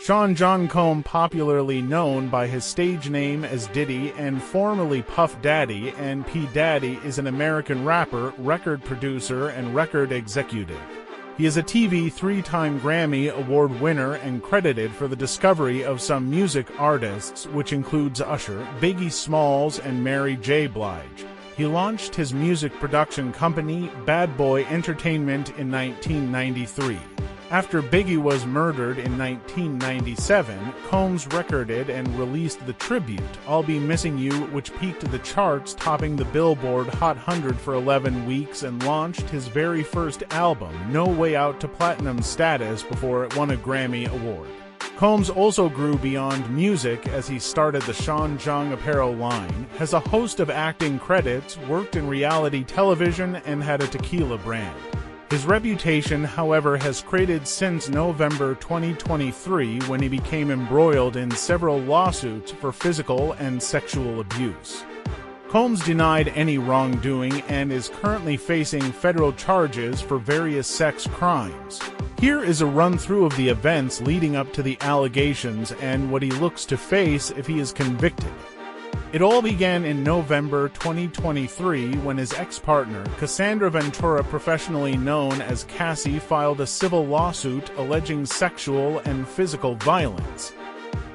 Sean John Combs, popularly known by his stage name as Diddy and formerly Puff Daddy and P Diddy, is an American rapper, record producer, and record executive. He is a TV three-time Grammy Award winner and credited for the discovery of some music artists, which includes Usher, Biggie Smalls, and Mary J. Blige. He launched his music production company, Bad Boy Entertainment, in 1993. After Biggie was murdered in 1997, Combs recorded and released the tribute, I'll Be Missing You, which peaked the charts, topping the Billboard Hot 100 for 11 weeks, and launched his very first album, No Way Out, to platinum status before it won a Grammy Award. Combs also grew beyond music as he started the Sean John apparel line, has a host of acting credits, worked in reality television, and had a tequila brand. His reputation, however, has cratered since November 2023 when he became embroiled in several lawsuits for physical and sexual abuse. Combs denied any wrongdoing and is currently facing federal charges for various sex crimes. Here is a run-through of the events leading up to the allegations and what he looks to face if he is convicted. It all began in November 2023 when his ex-partner, Cassandra Ventura, professionally known as Cassie, filed a civil lawsuit alleging sexual and physical violence.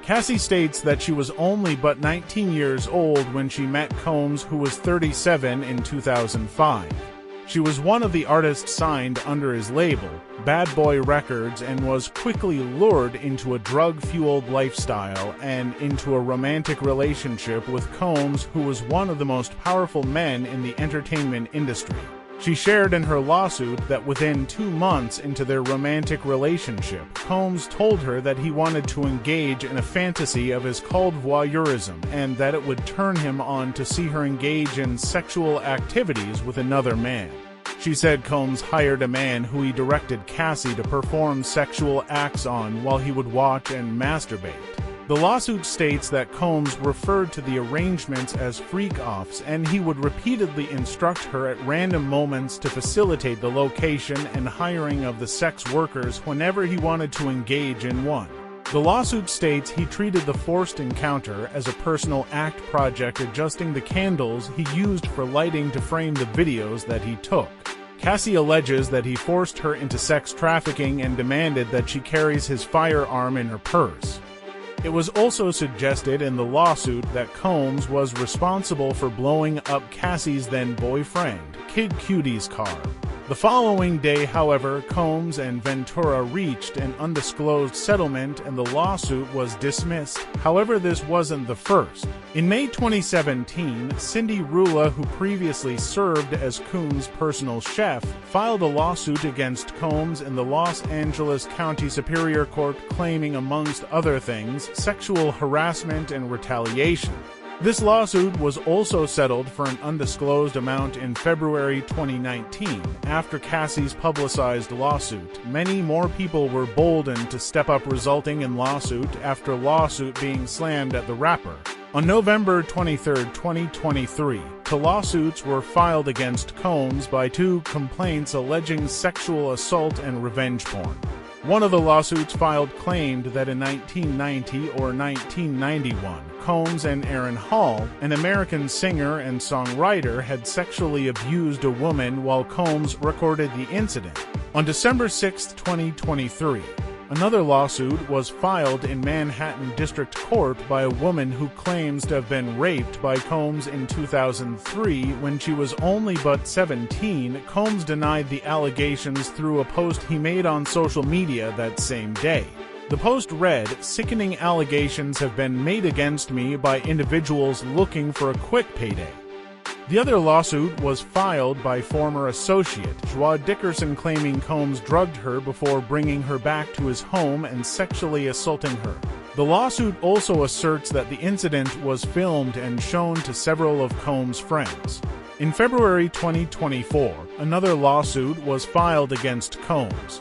Cassie states that she was only but 19 years old when she met Combs, who was 37 in 2005. She was one of the artists signed under his label, Bad Boy Records, and was quickly lured into a drug-fueled lifestyle and into a romantic relationship with Combs, who was one of the most powerful men in the entertainment industry. She shared in her lawsuit that within 2 months into their romantic relationship, Combs told her that he wanted to engage in a fantasy of his called voyeurism and that it would turn him on to see her engage in sexual activities with another man. She said Combs hired a man who he directed Cassie to perform sexual acts on while he would watch and masturbate. The lawsuit states that Combs referred to the arrangements as freak-offs, and he would repeatedly instruct her at random moments to facilitate the location and hiring of the sex workers whenever he wanted to engage in one. The lawsuit states he treated the forced encounter as a personal act project, adjusting the candles he used for lighting to frame the videos that he took. Cassie alleges that he forced her into sex trafficking and demanded that she carries his firearm in her purse. It was also suggested in the lawsuit that Combs was responsible for blowing up Cassie's then-boyfriend, Kid Cudie's car. The following day, however, Combs and Ventura reached an undisclosed settlement and the lawsuit was dismissed. However, this wasn't the first. In May 2017, Cindy Rula, who previously served as Combs' personal chef, filed a lawsuit against Combs in the Los Angeles County Superior Court, claiming, amongst other things, sexual harassment and retaliation. This lawsuit was also settled for an undisclosed amount in February 2019. After Cassie's publicized lawsuit, many more people were boldened to step up, resulting in lawsuit after lawsuit being slammed at the rapper. On November 23, 2023, the lawsuits were filed against Combs by 2 complaints alleging sexual assault and revenge porn. One of the lawsuits filed claimed that in 1990 or 1991, Combs and Aaron Hall, an American singer and songwriter, had sexually abused a woman while Combs recorded the incident. On December 6, 2023, another lawsuit was filed in Manhattan District Court by a woman who claims to have been raped by Combs in 2003 when she was only but 17. Combs denied the allegations through a post he made on social media that same day. The post read, "Sickening allegations have been made against me by individuals looking for a quick payday." The other lawsuit was filed by former associate Joa Dickerson, claiming Combs drugged her before bringing her back to his home and sexually assaulting her. The lawsuit also asserts that the incident was filmed and shown to several of Combs' friends. In February 2024, another lawsuit was filed against Combs.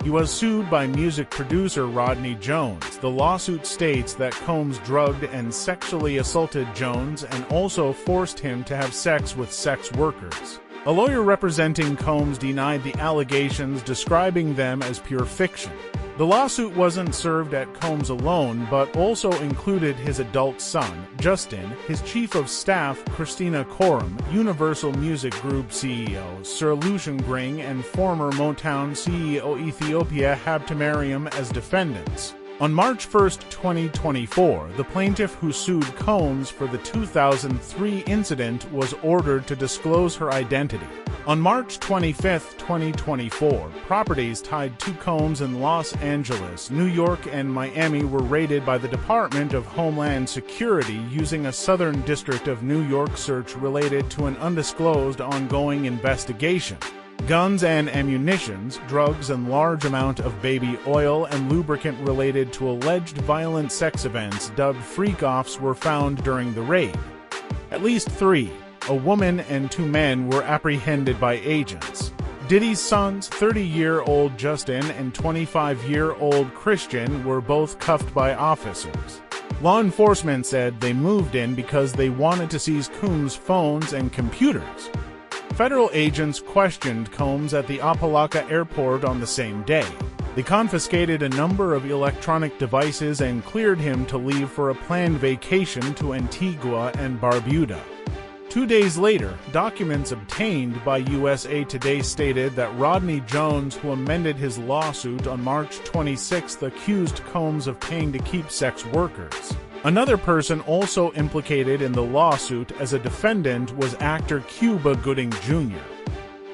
He was sued by music producer Rodney Jones. The lawsuit states that Combs drugged and sexually assaulted Jones and also forced him to have sex with sex workers. A lawyer representing Combs denied the allegations, describing them as pure fiction. The lawsuit wasn't served at Combs alone, but also included his adult son, Justin, his chief of staff, Christina Coram, Universal Music Group CEO, Sir Lucian Gring, and former Motown CEO Ethiopia Habtemariam as defendants. On March 1, 2024, the plaintiff who sued Combs for the 2003 incident was ordered to disclose her identity. On March 25, 2024, properties tied to Combs in Los Angeles, New York, and Miami were raided by the Department of Homeland Security using a Southern District of New York search related to an undisclosed ongoing investigation. Guns and ammunitions, drugs, and large amount of baby oil and lubricant related to alleged violent sex events dubbed freak-offs were found during the raid. At least 3, a woman and 2 men, were apprehended by agents. Diddy's sons, 30-year-old Justin and 25-year-old Christian, were both cuffed by officers. Law enforcement said they moved in because they wanted to seize Combs' phones and computers. Federal agents questioned Combs at the Apalaka airport on the same day. They confiscated a number of electronic devices and cleared him to leave for a planned vacation to Antigua and Barbuda. 2 days later, documents obtained by USA Today stated that Rodney Jones, who amended his lawsuit on March 26, accused Combs of paying to keep sex workers. Another person also implicated in the lawsuit as a defendant was actor Cuba Gooding Jr.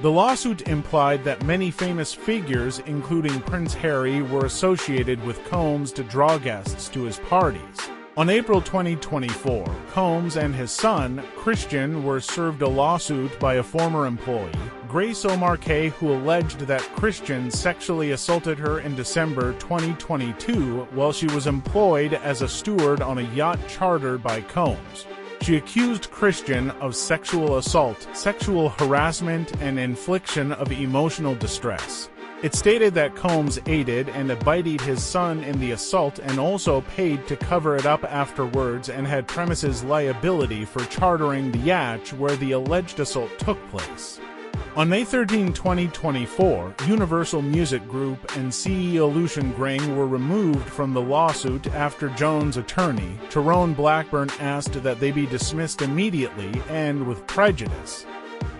The lawsuit implied that many famous figures, including Prince Harry, were associated with Combs to draw guests to his parties. On April 2024, Combs and his son, Christian, were served a lawsuit by a former employee, Grace O'Marquet, who alleged that Christian sexually assaulted her in December 2022 while she was employed as a steward on a yacht chartered by Combs. She accused Christian of sexual assault, sexual harassment, and infliction of emotional distress. It stated that Combs aided and abetted his son in the assault and also paid to cover it up afterwards and had premises liability for chartering the yacht where the alleged assault took place. On May 13, 2024, Universal Music Group and CEO Lucian Gring were removed from the lawsuit after Jones' attorney, Tyrone Blackburn, asked that they be dismissed immediately and with prejudice.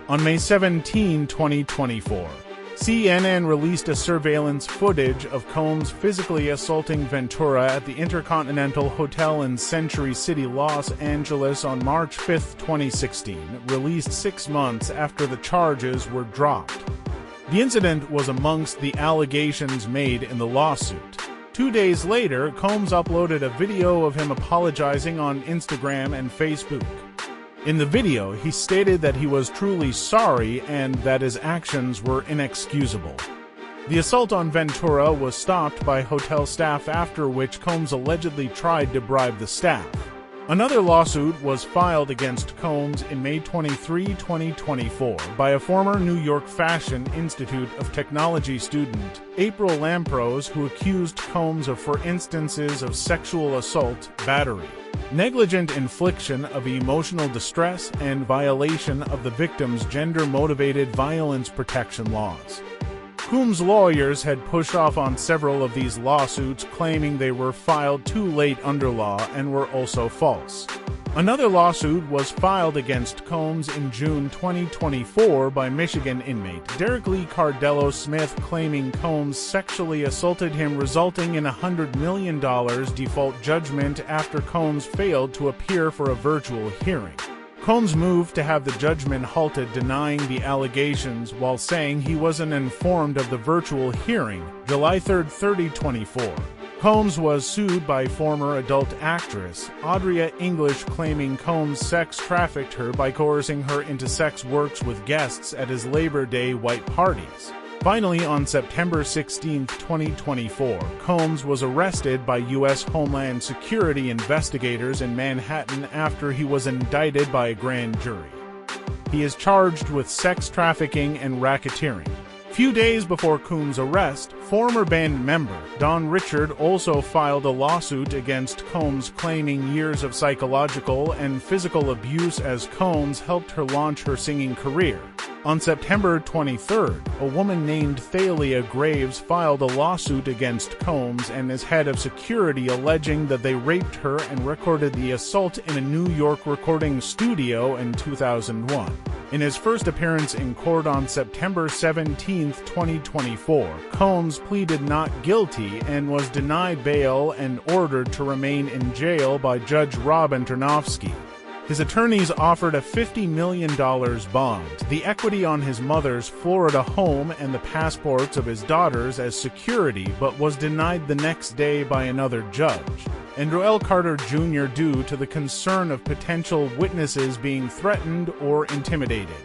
On May 17, 2024, CNN released a surveillance footage of Combs physically assaulting Ventura at the Intercontinental Hotel in Century City, Los Angeles on March 5, 2016, released 6 months after the charges were dropped. The incident was amongst the allegations made in the lawsuit. 2 days later, Combs uploaded a video of him apologizing on Instagram and Facebook. In the video, he stated that he was truly sorry and that his actions were inexcusable. The assault on Ventura was stopped by hotel staff, after which Combs allegedly tried to bribe the staff. Another lawsuit was filed against Combs in May 23, 2024 by a former New York Fashion Institute of Technology student, April Lampros, who accused Combs of 4 instances of sexual assault, battery, negligent infliction of emotional distress, and violation of the victim's gender-motivated violence protection laws. Combs' lawyers had pushed off on several of these lawsuits, claiming they were filed too late under law and were also false. Another lawsuit was filed against Combs in June 2024 by Michigan inmate Derek Lee Cardello Smith, claiming Combs sexually assaulted him, resulting in a $100 million default judgment after Combs failed to appear for a virtual hearing. Combs moved to have the judgment halted, denying the allegations while saying he wasn't informed of the virtual hearing. July 3, 2024. Combs was sued by former adult actress Audria English, claiming Combs sex trafficked her by coercing her into sex works with guests at his Labor Day white parties. Finally, on September 16, 2024, Combs was arrested by U.S. Homeland Security investigators in Manhattan after he was indicted by a grand jury. He is charged with sex trafficking and racketeering. Few days before Combs' arrest, former band member Don Richard also filed a lawsuit against Combs, claiming years of psychological and physical abuse as Combs helped her launch her singing career. On September 23rd, a woman named Thalia Graves filed a lawsuit against Combs and his head of security alleging that they raped her and recorded the assault in a New York recording studio in 2001. In his first appearance in court on September 17, 2024, Combs pleaded not guilty and was denied bail and ordered to remain in jail by Judge Robin Tarnowski. His attorneys offered a $50 million bond, the equity on his mother's Florida home and the passports of his daughters as security, but was denied the next day by another judge, Andrew L. Carter Jr., due to the concern of potential witnesses being threatened or intimidated.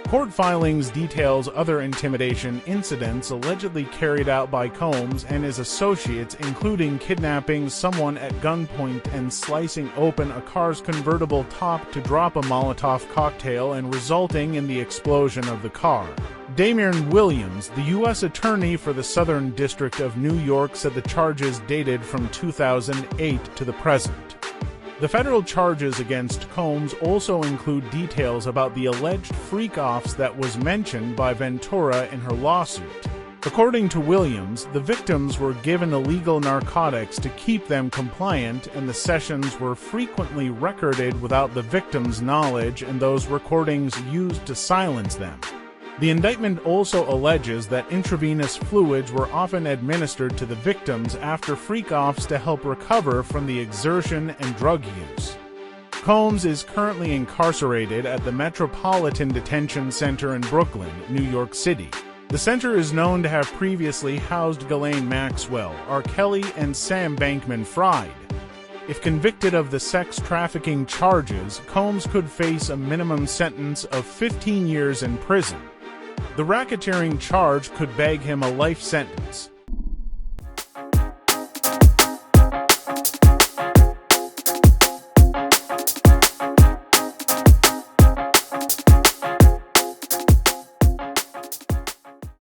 Court filings details other intimidation incidents allegedly carried out by Combs and his associates, including kidnapping someone at gunpoint and slicing open a car's convertible top to drop a Molotov cocktail and resulting in the explosion of the car. Damian Williams, the U.S. Attorney for the Southern District of New York, said the charges dated from 2008 to the present. The federal charges against Combs also include details about the alleged freak-offs that was mentioned by Ventura in her lawsuit. According to Williams, the victims were given illegal narcotics to keep them compliant, and the sessions were frequently recorded without the victims' knowledge and those recordings used to silence them. The indictment also alleges that intravenous fluids were often administered to the victims after freak-offs to help recover from the exertion and drug use. Combs is currently incarcerated at the Metropolitan Detention Center in Brooklyn, New York City. The center is known to have previously housed Ghislaine Maxwell, R. Kelly, and Sam Bankman-Fried. If convicted of the sex trafficking charges, Combs could face a minimum sentence of 15 years in prison. The racketeering charge could bag him a life sentence.